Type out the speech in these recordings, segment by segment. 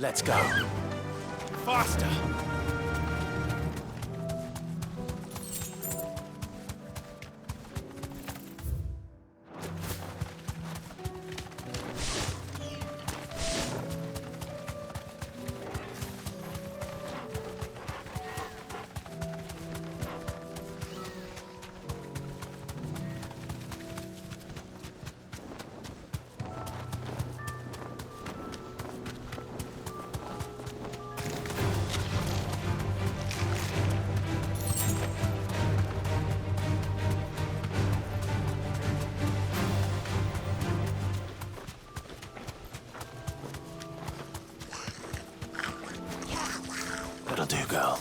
Let's go. Faster! That'll do, girl.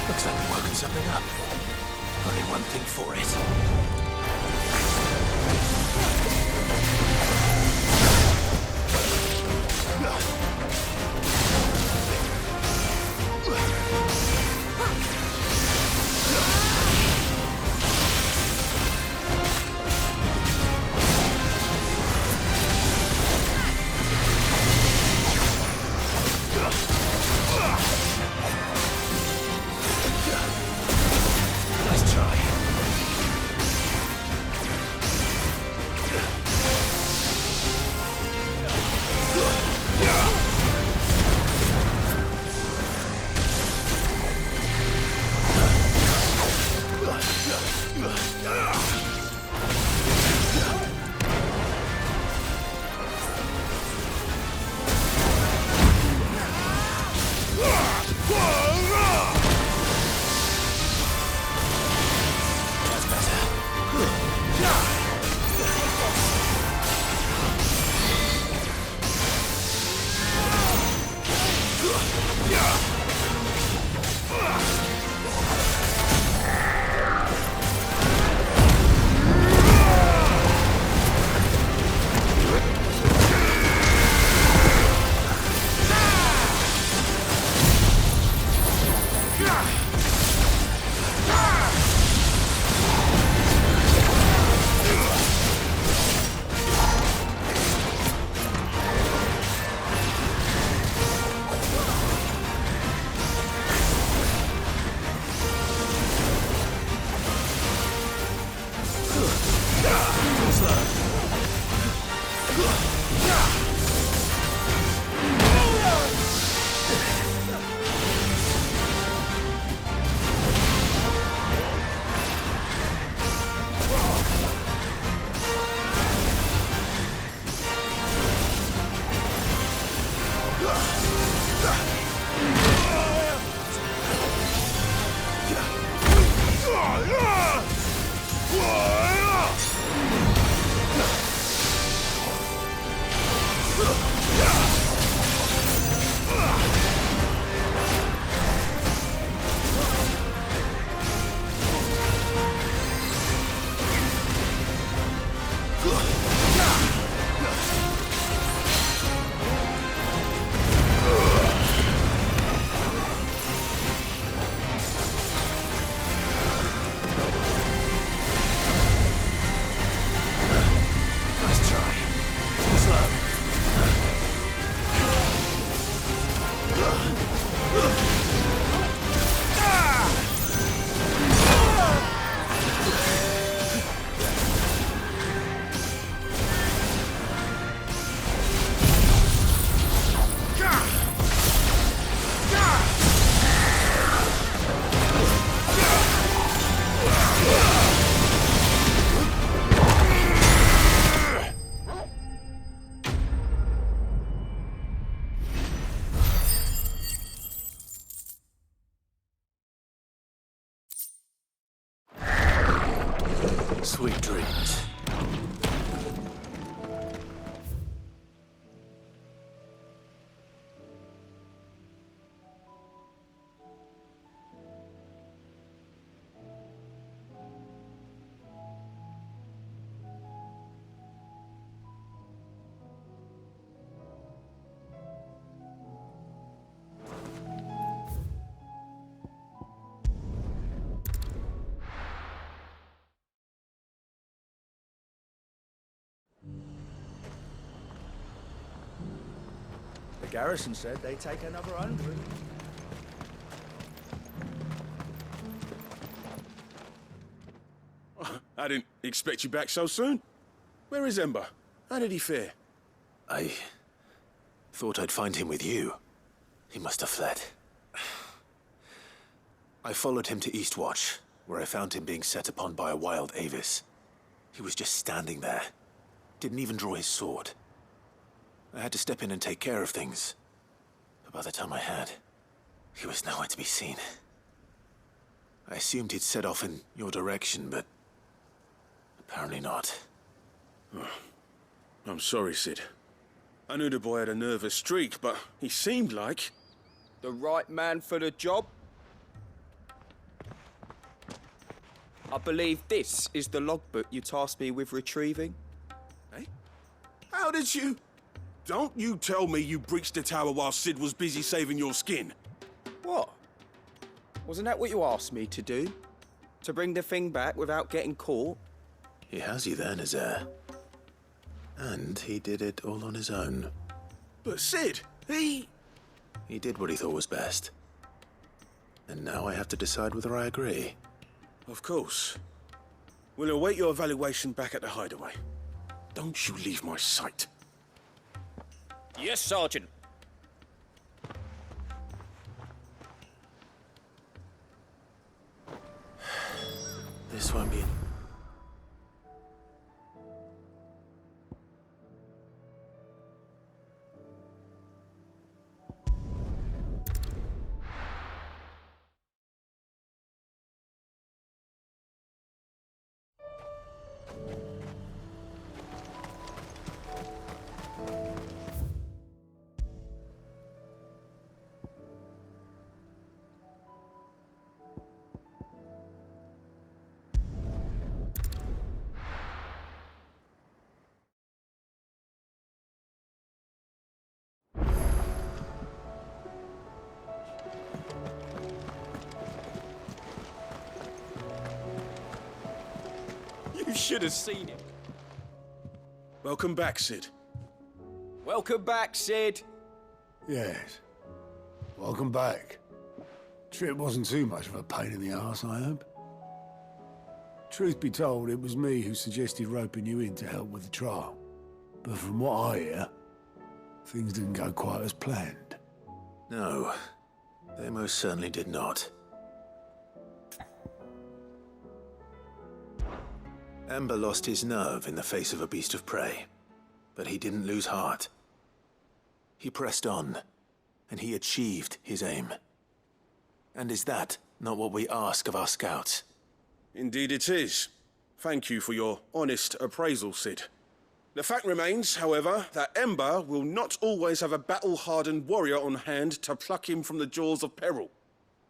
Looks like we're working something up. Only one thing for it. Nice try. Garrison said they'd take another 100. I didn't expect you back so soon. Where is Ember? How did he fare? I thought I'd find him with you. He must have fled. I followed him to Eastwatch, where I found him being set upon by a wild Avis. He was just standing there. Didn't even draw his sword. I had to step in and take care of things. But by the time I had, he was nowhere to be seen. I assumed he'd set off in your direction, but apparently not. Oh, I'm sorry, Sid. I knew the boy had a nervous streak, but he seemed like... The right man for the job? I believe this is the logbook you tasked me with retrieving. Hey? How did you... Don't you tell me you breached the tower while Sid was busy saving your skin. What? Wasn't that what you asked me to do? To bring the thing back without getting caught? He has you there, Nazaire. And he did it all on his own. But Sid, he did what he thought was best. And now I have to decide whether I agree. Of course. We'll await your evaluation back at the hideaway. Don't you leave my sight. Yes, Sergeant. This won't be... You should have seen him. Welcome back, Sid. Welcome back, Sid. Yes. Welcome back. Trip wasn't too much of a pain in the arse, I hope. Truth be told, it was me who suggested roping you in to help with the trial. But from what I hear, things didn't go quite as planned. No, they most certainly did not. Ember lost his nerve in the face of a beast of prey, but he didn't lose heart. He pressed on, and he achieved his aim. And is that not what we ask of our scouts? Indeed it is. Thank you for your honest appraisal, Sid. The fact remains, however, that Ember will not always have a battle-hardened warrior on hand to pluck him from the jaws of peril.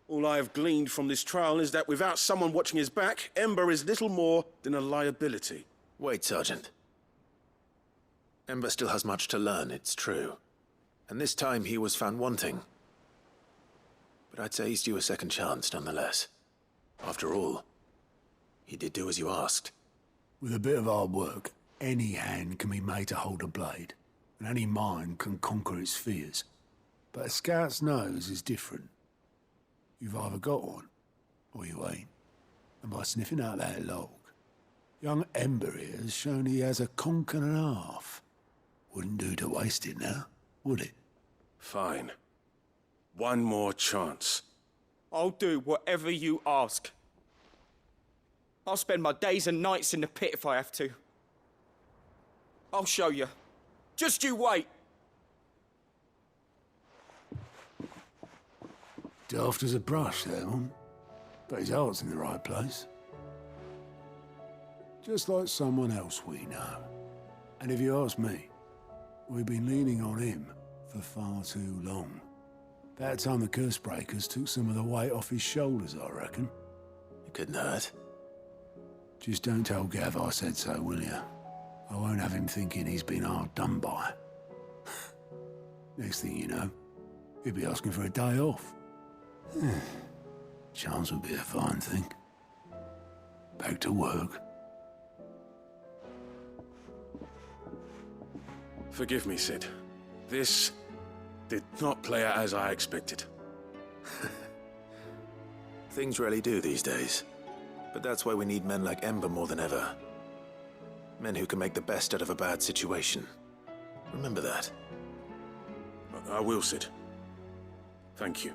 All I have gleaned from this trial is that without someone watching his back, Ember is little more than a liability. Wait, Sergeant. Ember still has much to learn, it's true. And this time he was found wanting. But I'd say he's due a second chance, nonetheless. After all, he did do as you asked. With a bit of hard work, any hand can be made to hold a blade, and any mind can conquer its fears. But a scout's nose is different. You've either got one, or you ain't. And by sniffing out that log, young Ember here has shown he has a conch and a half. Wouldn't do to waste it now, would it? Fine. One more chance. I'll do whatever you ask. I'll spend my days and nights in the pit if I have to. I'll show you. Just you wait. Daft as a brush, that one. But his heart's in the right place. Just like someone else we know. And if you ask me, we've been leaning on him for far too long. About time the curse breakers took some of the weight off his shoulders, I reckon. It couldn't hurt. Just don't tell Gav I said so, will you? I won't have him thinking he's been hard done by. Next thing you know, he'll be asking for a day off. Chance would be a fine thing. Back to work. Forgive me, Sid. This Did not play out as I expected. Things rarely do these days. But that's why we need men like Ember more than ever. Men who can make the best out of a bad situation. Remember that. I will, Sid. Thank you.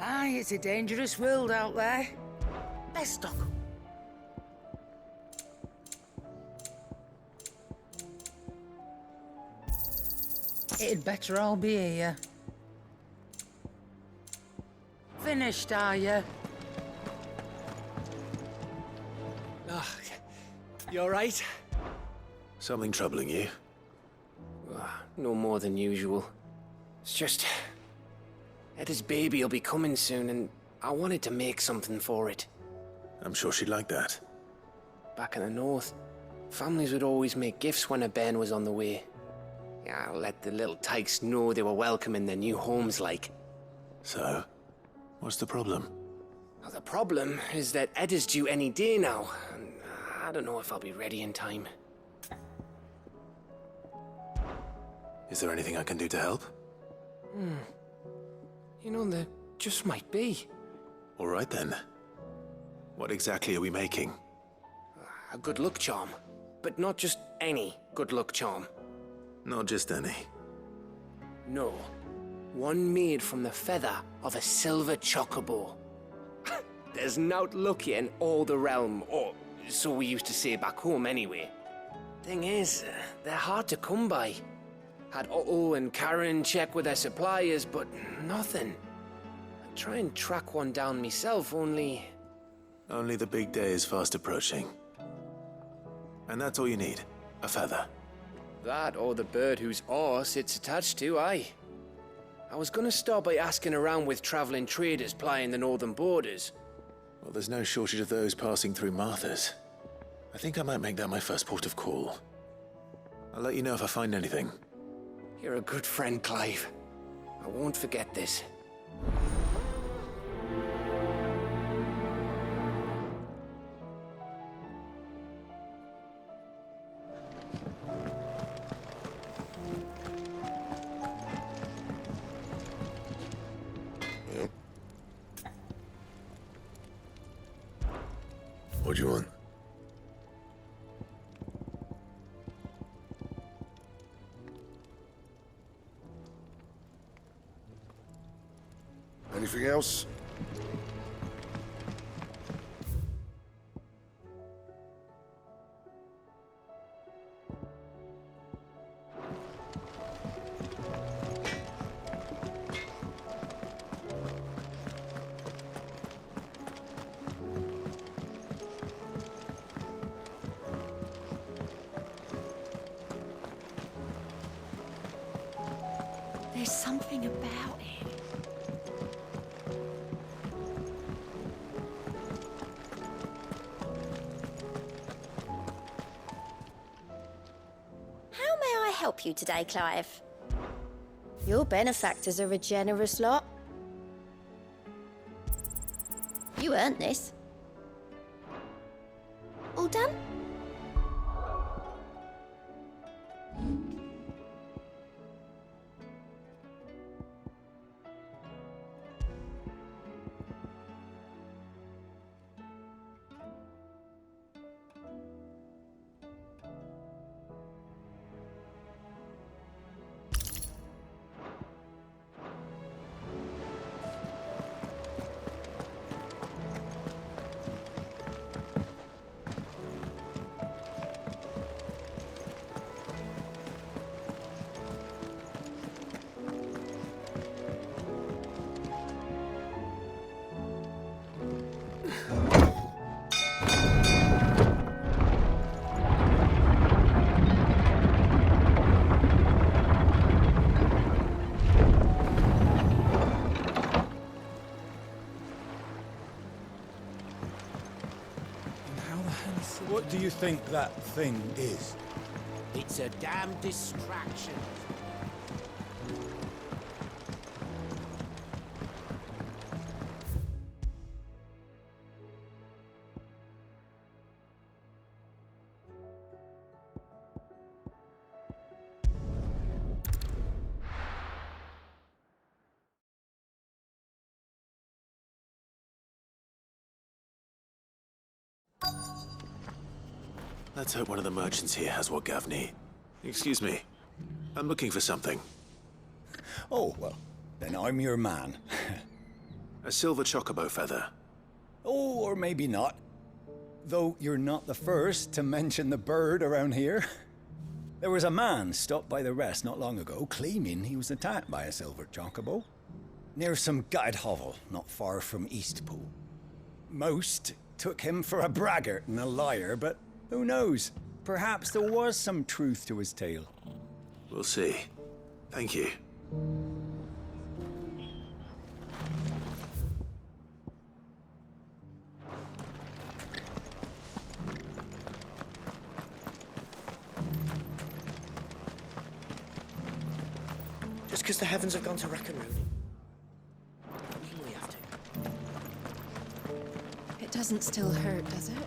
Aye, it's a dangerous world out there. Best stock. It'd better all be here. Finished, are you? Ah, you alright? Something troubling you? No more than usual. It's just... Etta's baby will be coming soon, and I wanted to make something for it. I'm sure she'd like that. Back in the north, families would always make gifts when a bairn was on the way. Yeah, let the little tykes know they were welcome in their new homes, like. So, what's the problem? Now, the problem is that Etta's due any day now, and I don't know if I'll be ready in time. Is there anything I can do to help? You know, there just might be. All right then. What exactly are we making? A good luck charm. But not just any good luck charm. Not just any. No. One made from the feather of a silver chocobo. There's naught luckier in all the realm, or so we used to say back home anyway. Thing is, they're hard to come by. Had Otto and Karen check with their suppliers, but nothing. I try and track one down myself, only... Only the big day is fast approaching. And that's all you need, a feather. That or the bird whose horse it's attached to, aye. I was gonna start by asking around with traveling traders plying the northern borders. Well, there's no shortage of those passing through Martha's. I think I might make that my first port of call. I'll let you know if I find anything. You're a good friend, Clive. I won't forget this. What do you want? Anything else? There's something about it. How may I help you today, Clive? Your benefactors are a generous lot. You earned this. All done? think that thing is? It's a damn distraction. Let's hope one of the merchants here has what Gav need. Excuse me. I'm looking for something. Oh, well, then I'm your man. A silver chocobo feather. Oh, or maybe not. Though you're not the first to mention the bird around here. There was a man stopped by the rest not long ago claiming he was attacked by a silver chocobo. Near some gutted hovel not far from Eastpool. Most took him for a braggart and a liar, but who knows? Perhaps there was some truth to his tale. We'll see. Thank you. Just because the heavens have gone to rack and ruin. We have to. It doesn't still hurt, does it?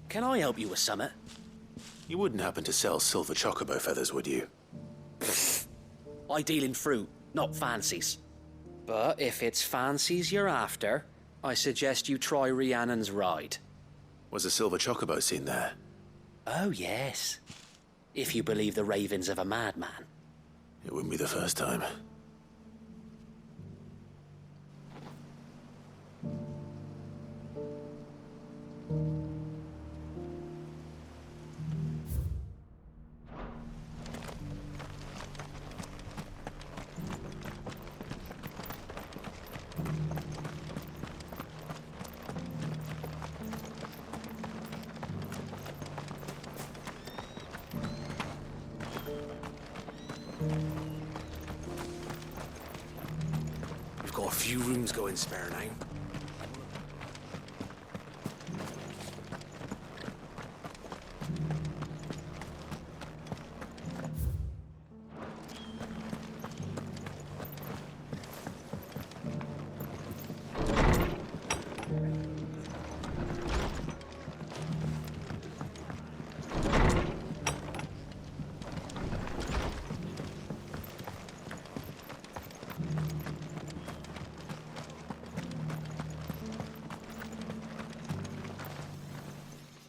Can I help you with something? You wouldn't happen to sell silver chocobo feathers, would you? I deal in fruit, not fancies. But if it's fancies you're after, I suggest you try Rhiannon's ride. Was a silver chocobo seen there? Oh, yes. If you believe the ravings of a madman. It wouldn't be the first time. We've got a few rooms going spare now.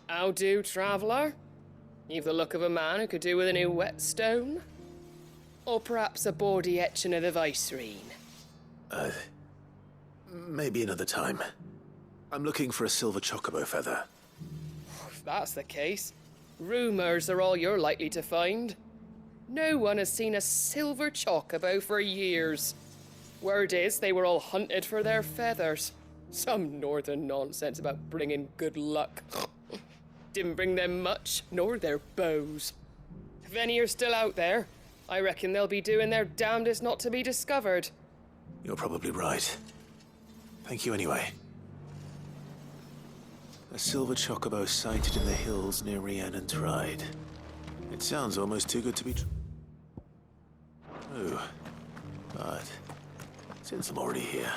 How do, traveller? You've the look of a man who could do with a new whetstone. Or perhaps a bawdy etching of the Viceroy. Maybe another time. I'm looking for a silver chocobo feather. If that's the case, rumours are all you're likely to find. No one has seen a silver chocobo for years. Word is they were all hunted for their feathers. Some northern nonsense about bringing good luck. Didn't bring them much, nor their bows. If any are still out there, I reckon they'll be doing their damnedest not to be discovered. You're probably right. Thank you anyway. A silver chocobo sighted in the hills near Rhiannon's Ride. It sounds almost too good to be true. Oh, but since I'm already here...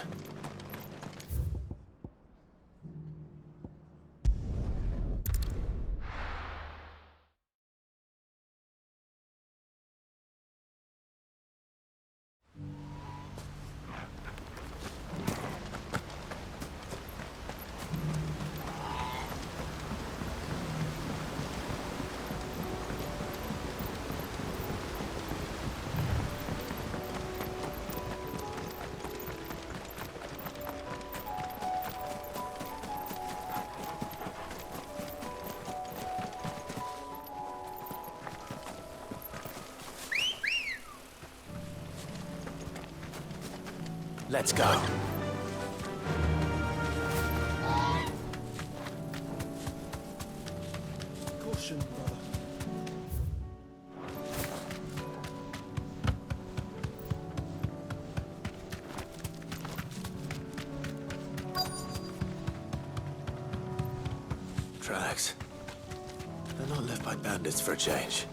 Let's go. Caution, brother. tracks. They're not left by bandits for a change.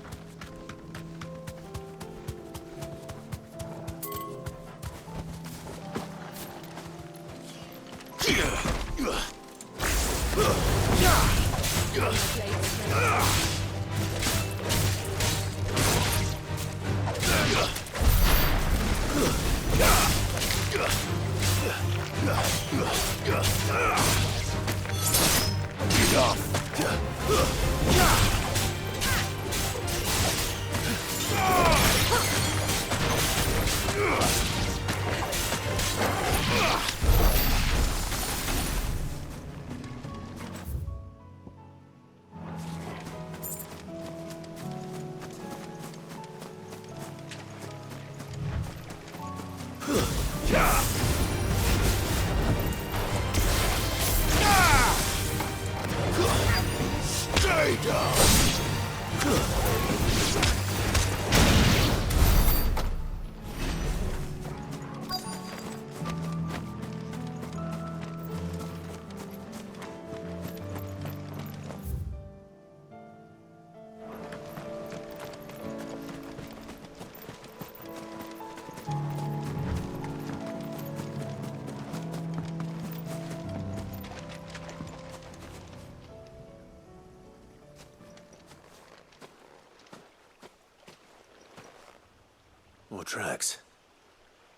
More tracks.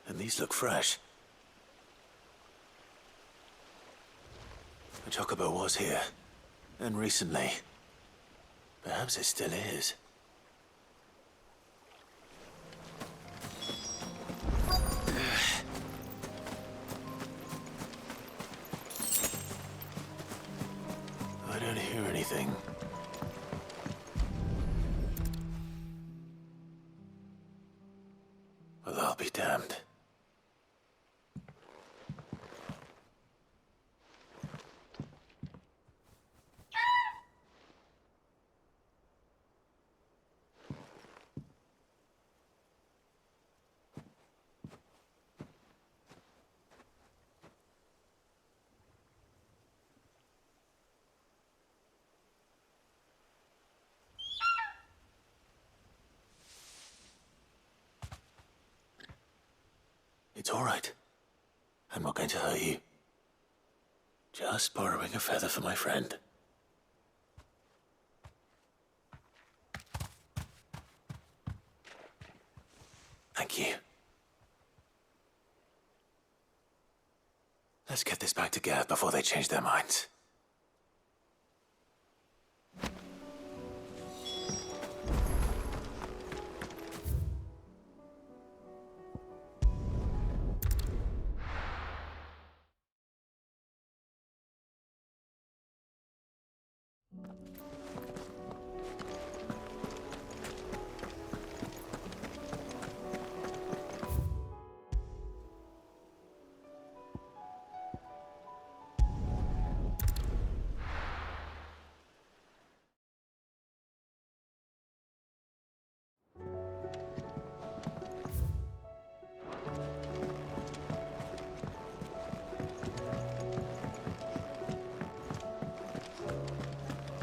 And these look fresh. The Chocobo was here. And recently. Perhaps it still is. I don't hear anything. Well, I'll be damned. It's all right. I'm not going to hurt you. Just borrowing a feather for my friend. Thank you. Let's get this back to Gav before they change their minds.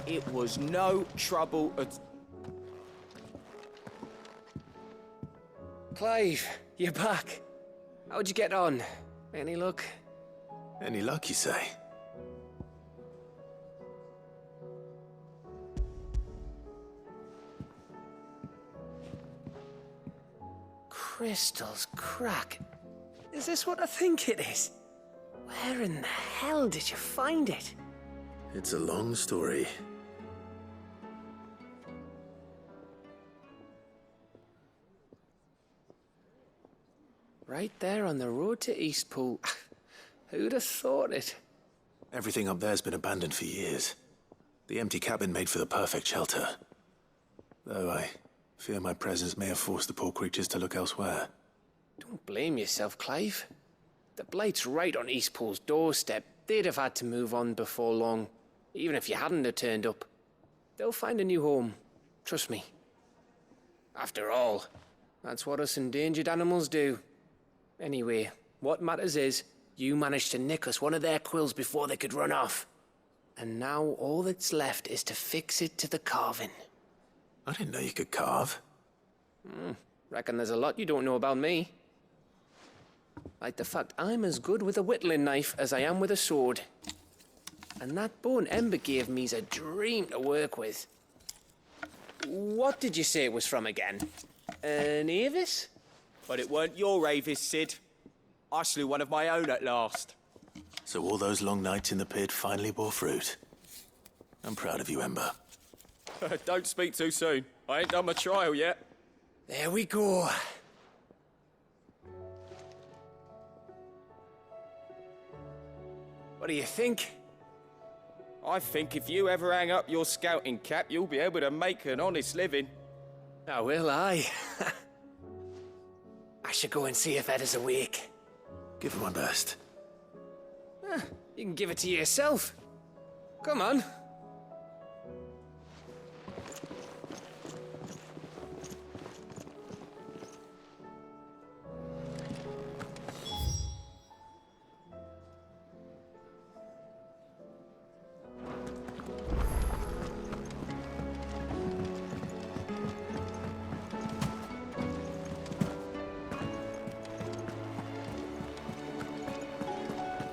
It was no trouble at... Clive, you're back. How'd you get on? Any luck? Any luck, you say? Crystal's crack. Is this what I think it is? Where in the hell did you find it? It's a long story. Right there on the road to Eastpool. Who'd have thought it? Everything up there's been abandoned for years. The empty cabin made for the perfect shelter. Though I fear my presence may have forced the poor creatures to look elsewhere. Don't blame yourself, Clive. The Blight's right on Eastpool's doorstep. They'd have had to move on before long, even if you hadn't have turned up. They'll find a new home. Trust me. After all, that's what us endangered animals do. Anyway, what matters is, you managed to nick us one of their quills before they could run off. And now all that's left is to fix it to the carving. I didn't know you could carve. Reckon there's a lot you don't know about me. Like the fact I'm as good with a whittling knife as I am with a sword. And that bone Ember gave me's a dream to work with. What did you say it was from again? An Avis? But it weren't your Avis, Sid. I slew one of my own at last. So all those long nights in the pit finally bore fruit. I'm proud of you, Ember. Don't speak too soon. I ain't done my trial yet. There we go. What do you think? I think if you ever hang up your scouting cap, you'll be able to make an honest living. Oh, will I? I should go and see if Ed is awake. Give it my best. You can give it to yourself. Come on.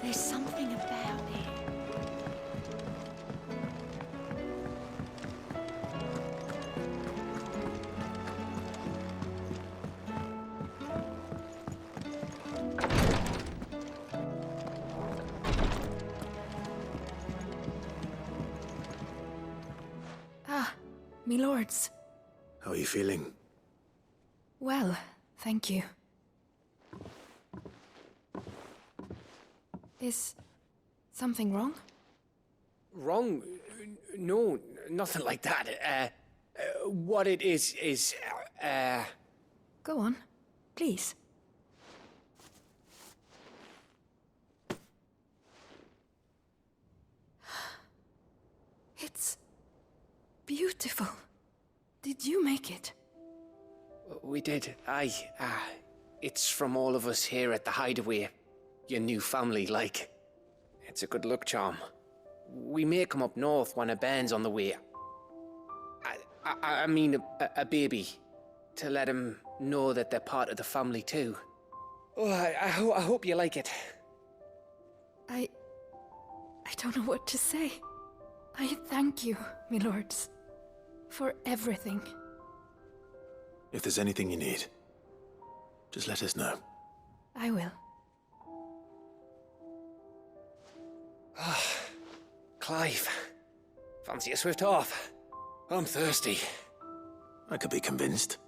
There's something about it. Ah, me lords. How are you feeling? Well, thank you. Is something wrong? Wrong? No, nothing like that. What it is, Go on, please. It's beautiful. Did you make it? We did. It's from all of us here at the Hideaway. Your new family, like. It's a good luck charm. We may come up north when a band's on the way. I mean a baby. To let him know that they're part of the family too. Oh, I hope you like it. I don't know what to say. I thank you, me lords, for everything. If there's anything you need, just let us know. I will. Clive, fancy a swift off? I'm thirsty. I could be convinced.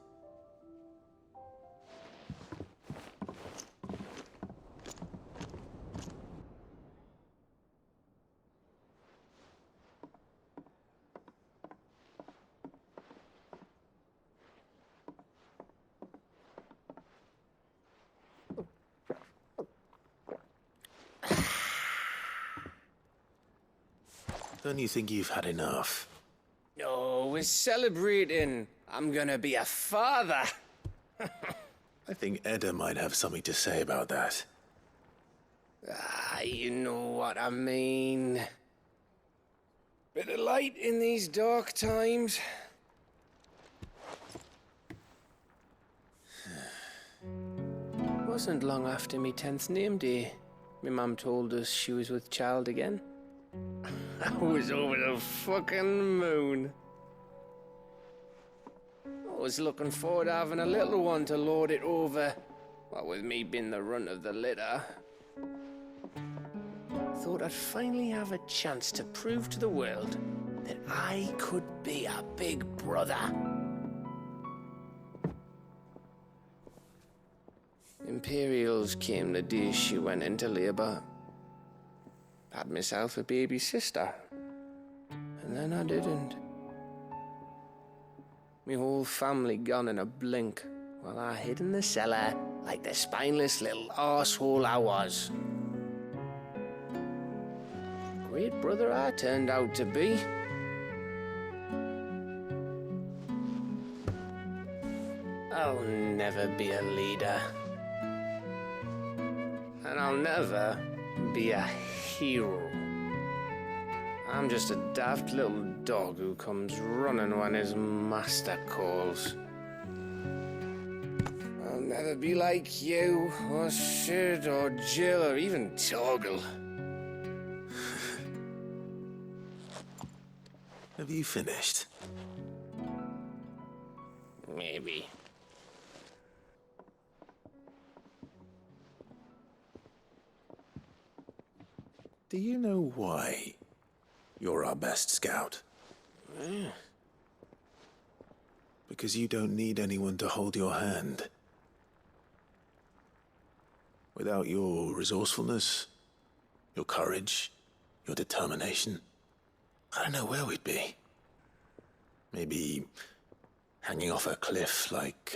Don't you think you've had enough? No, we're celebrating. I'm gonna be a father. I think Edda might have something to say about that. You know what I mean. Bit of light in these dark times. Wasn't long after me 10th name day. My mum told us she was with child again. I was over the fucking moon. I was looking forward to having a little one to lord it over. What with me being the runt of the litter. Thought I'd finally have a chance to prove to the world that I could be a big brother. Imperials came the day she went into labour. Had myself a baby sister. And then I didn't. Me whole family gone in a blink, while I hid in the cellar like the spineless little arsehole I was. Great brother I turned out to be. I'll never be a leader. And I'll never be a hero. I'm just a daft little dog who comes running when his master calls. I'll never be like you, or Sid, or Jill, or even Torgal. Have you finished? Maybe. Do you know why you're our best scout? Because you don't need anyone to hold your hand. Without your resourcefulness, your courage, your determination, I don't know where we'd be. Maybe hanging off a cliff like,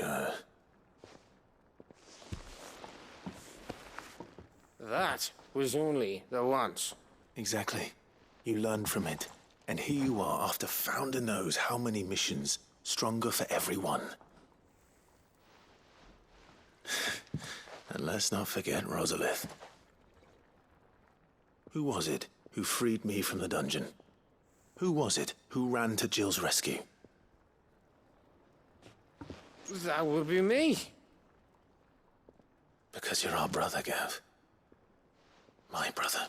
That was only the once. Exactly. You learned from it. And here you are, after Founder knows how many missions, stronger for everyone. And let's not forget Rosalith. Who was it who freed me from the dungeon? Who was it who ran to Jill's rescue? That would be me. Because you're our brother, Gav. My brother.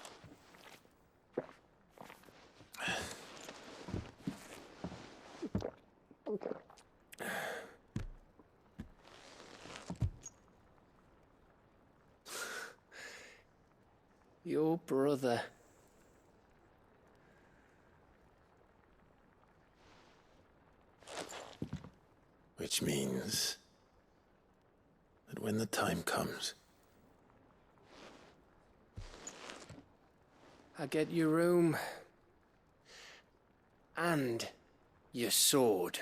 Your brother. Which means that when the time comes, I get your room. And your sword.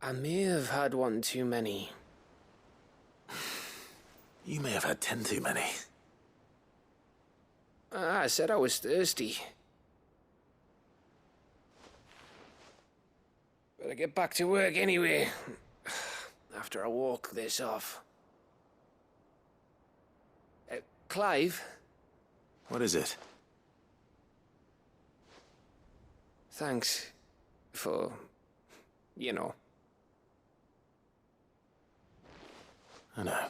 I may have had one too many. you may have had 10 too many. I said I was thirsty. Better get back to work anyway. After I walk this off. Clive? What is it? Thanks for, you know. I know.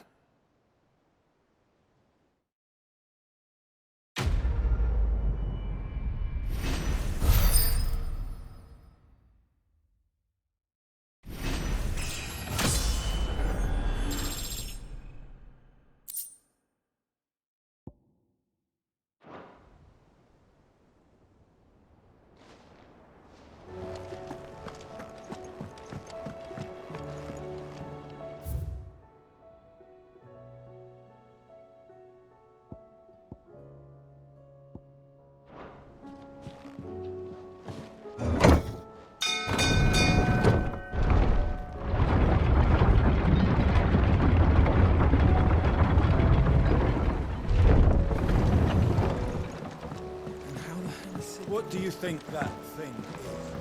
What do you think that thing is?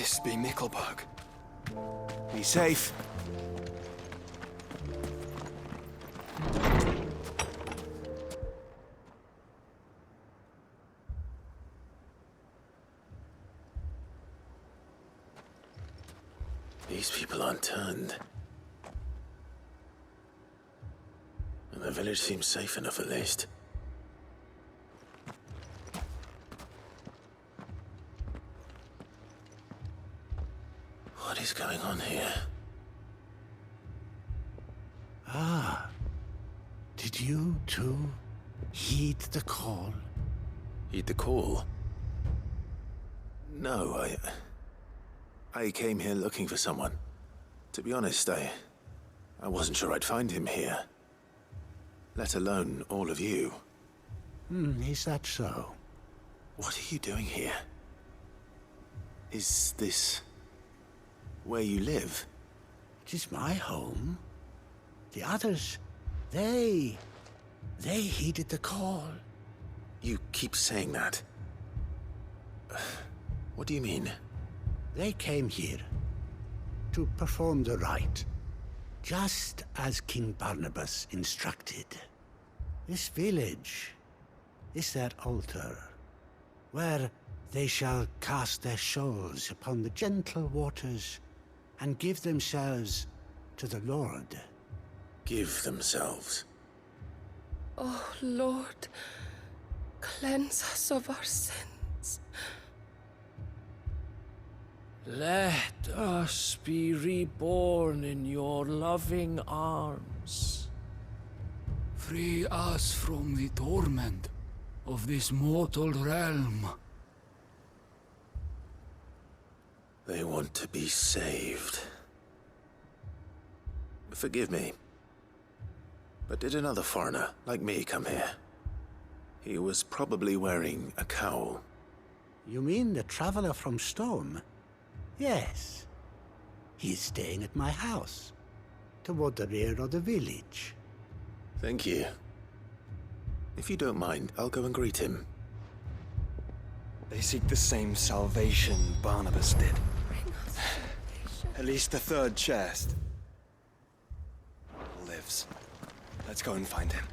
this be Mickelberg? Be safe. These people aren't turned. And the village seems safe enough at least. What is going on here? Ah. Did you too heed the call? Heed the call? No, I came here looking for someone. To be honest, I wasn't sure I'd find him here. Let alone all of you. Is that so? What are you doing here? Is this where you live? It is my home. The others, they heeded the call. You keep saying that. What do you mean? They came here to perform the rite, just as King Barnabas instructed. This village is their altar, where they shall cast their souls upon the gentle waters and give themselves to the Lord. Give themselves? Oh, Lord, cleanse us of our sins. Let us be reborn in your loving arms. Free us from the torment of this mortal realm. They want to be saved. Forgive me, but did another foreigner like me come here? He was probably wearing a cowl. You mean the traveler from Storm? Yes. He is staying at my house, toward the rear of the village. Thank you. If you don't mind, I'll go and greet him. They seek the same salvation Barnabas did. At least the third chest lives. Let's go and find him.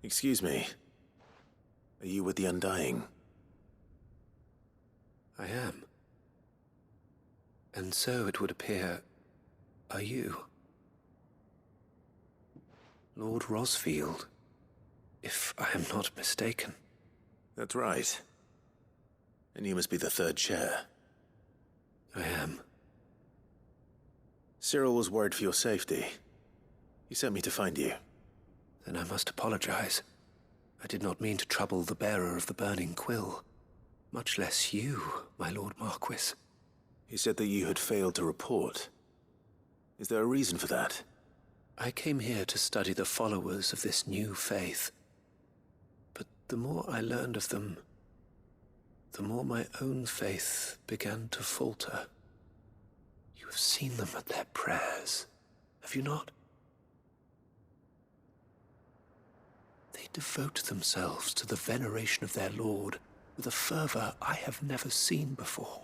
Excuse me. Are you with the Undying? I am. And so it would appear, are you? Lord Rosfield, if I am not mistaken. That's right. And you must be the third chair. I am. Cyril was worried for your safety. He sent me to find you. Then I must apologize. I did not mean to trouble the bearer of the burning quill. Much less you, my Lord Marquis. He said that you had failed to report. Is there a reason for that? I came here to study the followers of this new faith. But the more I learned of them, the more my own faith began to falter. You have seen them at their prayers, have you not? They devote themselves to the veneration of their Lord with a fervor I have never seen before.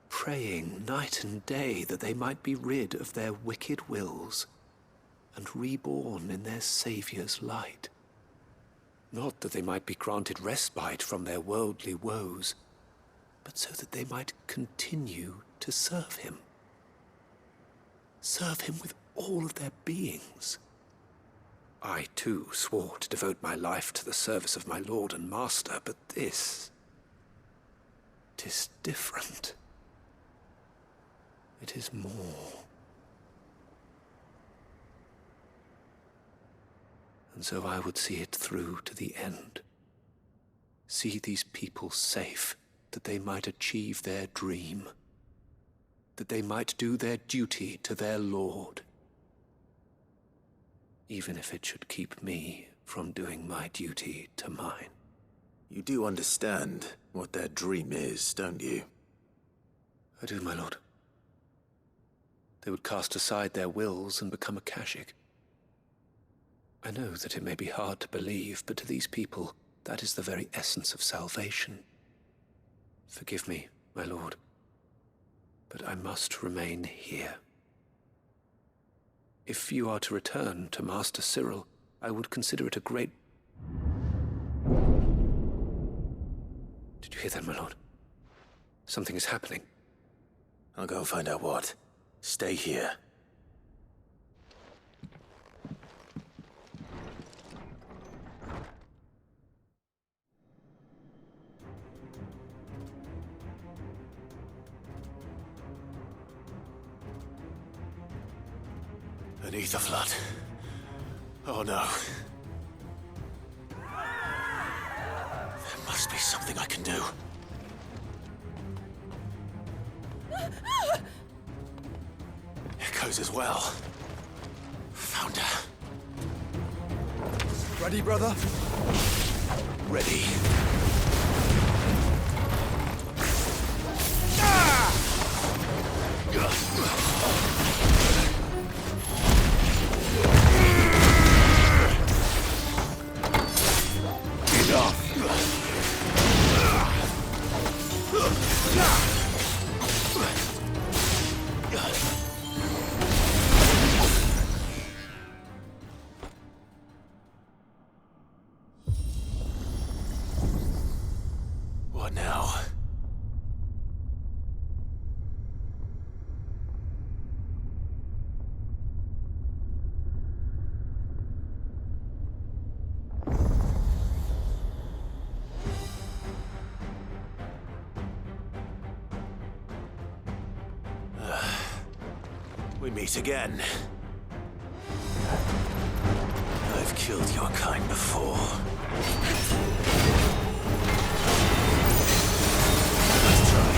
Praying night and day that they might be rid of their wicked wills and reborn in their Saviour's light. Not that they might be granted respite from their worldly woes, but so that they might continue to serve him. Serve him with all of their beings. I, too, swore to devote my life to the service of my Lord and Master, but this... 'tis different. It is more. And so I would see it through to the end. See these people safe, that they might achieve their dream. That they might do their duty to their lord. Even if it should keep me from doing my duty to mine. You do understand what their dream is, don't you? I do, my lord. They would cast aside their wills and become a Kashik. I know that it may be hard to believe, but to these people, that is the very essence of salvation. Forgive me, my lord, but I must remain here. If you are to return to Master Cyril, I would consider it a great... Did you hear that, my lord? Something is happening. I'll go and find out what. Stay here. An ether flood. Oh no. There must be something I can do. Echoes as well. Found her. Ready, brother? Ready. What now? We meet again. I've killed your kind before. Let's try.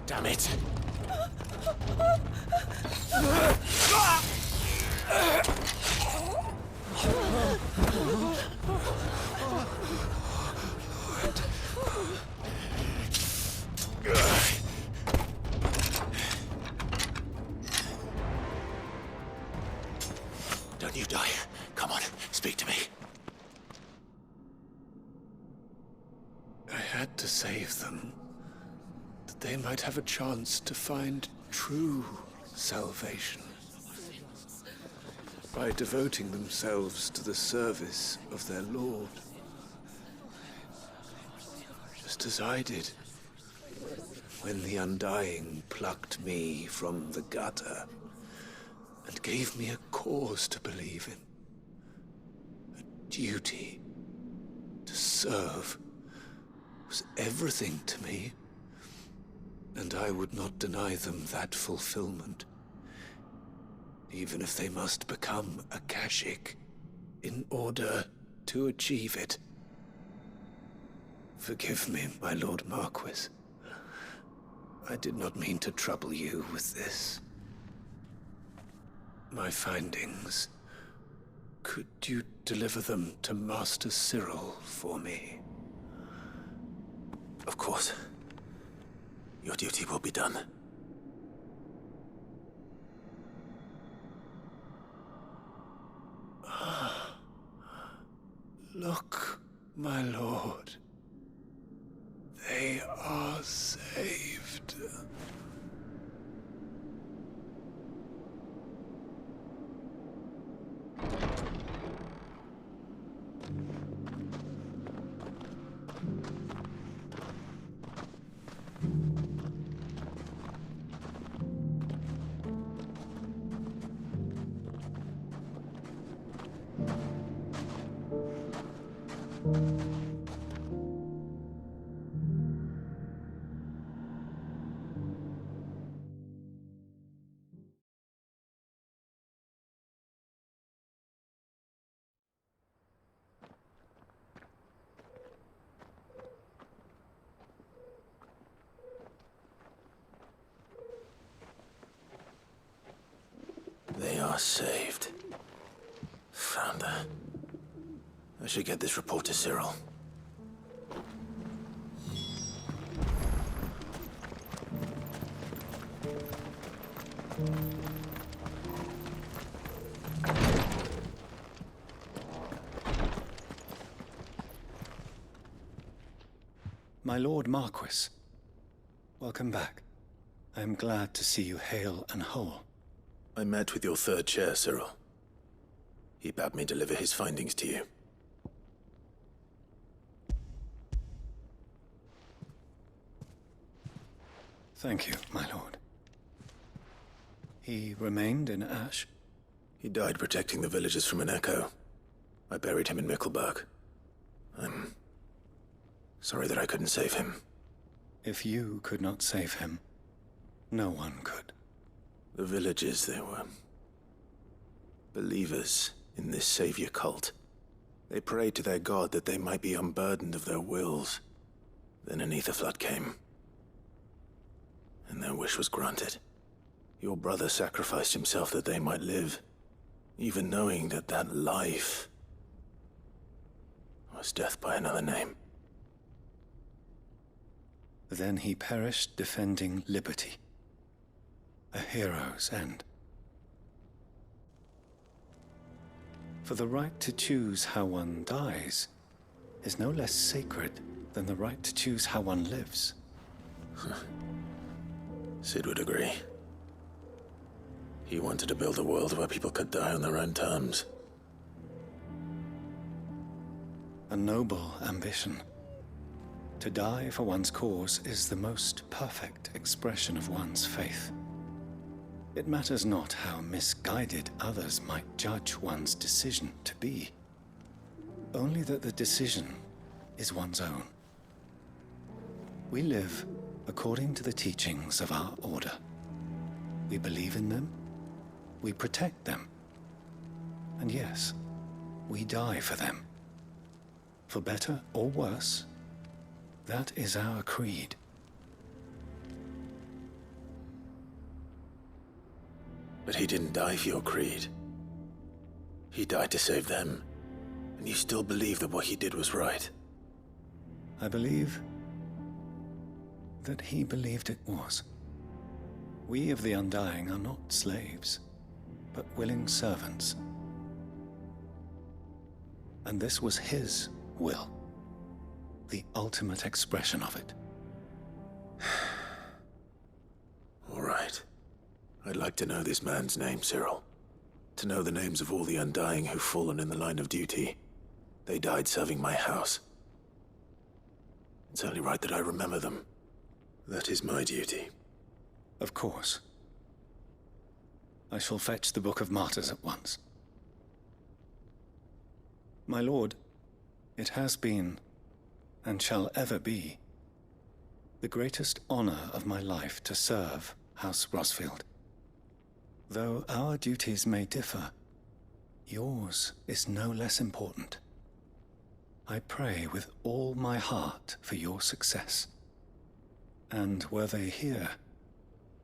Damn it! Don't you die. Come on, speak to me. I had to save them, that they might have a chance to find true salvation. By devoting themselves to the service of their Lord. Just as I did, when the Undying plucked me from the gutter and gave me a cause to believe in. A duty to serve was everything to me, and I would not deny them that fulfillment, even if they must become a Kashik in order to achieve it. Forgive me, my Lord Marquis. I did not mean to trouble you with this. My findings. Could you deliver them to Master Cyril for me? Of course. Your duty will be done. Look, my lord. They are saved. They are saved. Found her. I should get this report to Cyril. My Lord Marquis, welcome back. I am glad to see you hale and whole. I met with your third chair, Cyril. He bade me deliver his findings to you. Thank you, my lord. He remained in Ash? He died protecting the villagers from an echo. I buried him in Mickelberg. I'm sorry that I couldn't save him. If you could not save him, no one could. The villagers, they were believers in this savior cult. They prayed to their god that they might be unburdened of their wills. Then an ether flood came, and their wish was granted. Your brother sacrificed himself that they might live, even knowing that that life was death by another name. Then he perished defending liberty. A hero's end. For the right to choose how one dies is no less sacred than the right to choose how one lives. Sid would agree. He wanted to build a world where people could die on their own terms. A noble ambition. To die for one's cause is the most perfect expression of one's faith. It matters not how misguided others might judge one's decision to be. Only that the decision is one's own. We live according to the teachings of our order. We believe in them, we protect them, and yes, we die for them. For better or worse, That is our creed. But he didn't die for your creed. He died to save them. And you still believe that what he did was right. I believe that he believed it was. We of the Undying are not slaves, but willing servants. And this was his will, the ultimate expression of it. All right. I'd like to know this man's name, Cyril. To know the names of all the Undying who've fallen in the line of duty. They died serving my house. It's only right that I remember them. That is my duty. Of course. I shall fetch the Book of Martyrs at once. My lord, it has been, and shall ever be, the greatest honor of my life to serve House Rosfield. Though our duties may differ, yours is no less important. I pray with all my heart for your success. And were they here,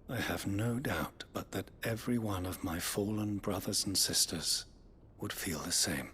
I have no doubt but that every one of my fallen brothers and sisters would feel the same.